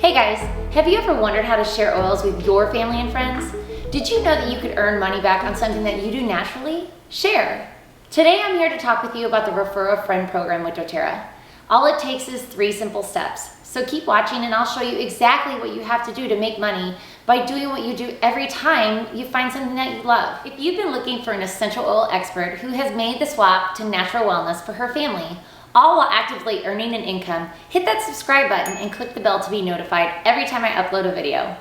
Hey guys, have you ever wondered how to share oils with your family and friends? Did you know that you could earn money back on something that you do naturally? Share! Today I'm here to talk with you about the Refer a Friend program with doTERRA. All it takes is 3 simple steps. So keep watching and I'll show you exactly what you have to do to make money by doing what you do every time you find something that you love. If you've been looking for an essential oil expert who has made the swap to natural wellness for her family, all while actively earning an income, hit that subscribe button and click the bell to be notified every time I upload a video.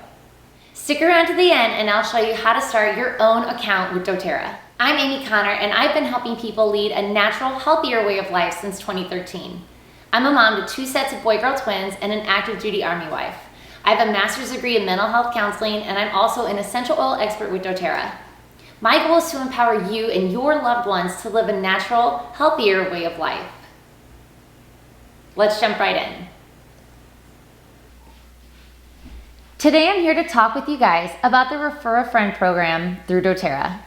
Stick around to the end and I'll show you how to start your own account with doTERRA. I'm Amy Connor and I've been helping people lead a natural, healthier way of life since 2013. I'm a mom to 2 sets of boy-girl twins and an active duty Army wife. I have a master's degree in mental health counseling and I'm also an essential oil expert with doTERRA. My goal is to empower you and your loved ones to live a natural, healthier way of life. Let's jump right in. Today I'm here to talk with you guys about the Refer a Friend program through doTERRA.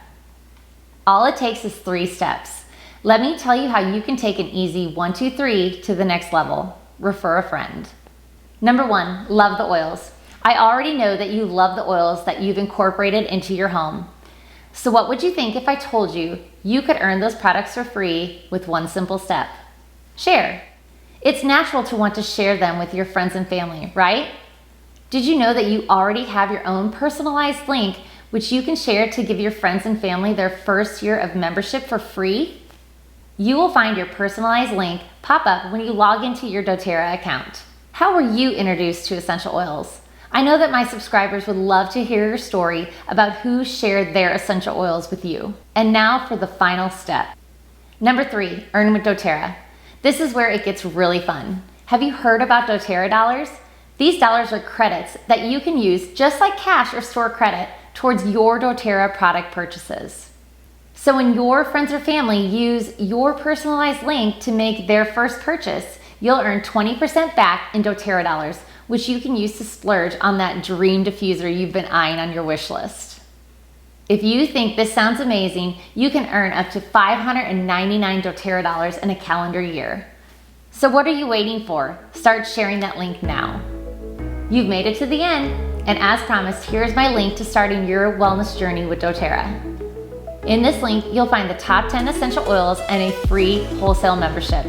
All it takes is 3 steps. Let me tell you how you can take an easy 1, 2, 3 to the next level. Refer a friend. Number 1, love the oils. I already know that you love the oils that you've incorporated into your home. So what would you think if I told you you could earn those products for free with 1 simple step? Share. It's natural to want to share them with your friends and family, right? Did you know that you already have your own personalized link which you can share to give your friends and family their first year of membership for free? You will find your personalized link pop up when you log into your doTERRA account. How were you introduced to essential oils? I know that my subscribers would love to hear your story about who shared their essential oils with you. And now for the final step. Number 3, earn with doTERRA. This is where it gets really fun. Have you heard about doTERRA dollars? These dollars are credits that you can use just like cash or store credit towards your doTERRA product purchases. So when your friends or family use your personalized link to make their first purchase, you'll earn 20% back in doTERRA dollars, which you can use to splurge on that dream diffuser you've been eyeing on your wish list. If you think this sounds amazing, you can earn up to 599 doTERRA dollars in a calendar year. So what are you waiting for? Start sharing that link now. You've made it to the end, and as promised, here's my link to starting your wellness journey with doTERRA. In this link, you'll find the top 10 essential oils and a free wholesale membership.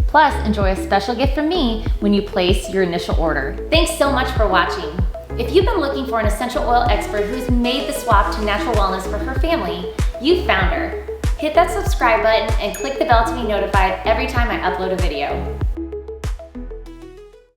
Plus, enjoy a special gift from me when you place your initial order. Thanks so much for watching. If you've been looking for an essential oil expert who's made the swap to natural wellness for her family, you've found her. Hit that subscribe button and click the bell to be notified every time I upload a video.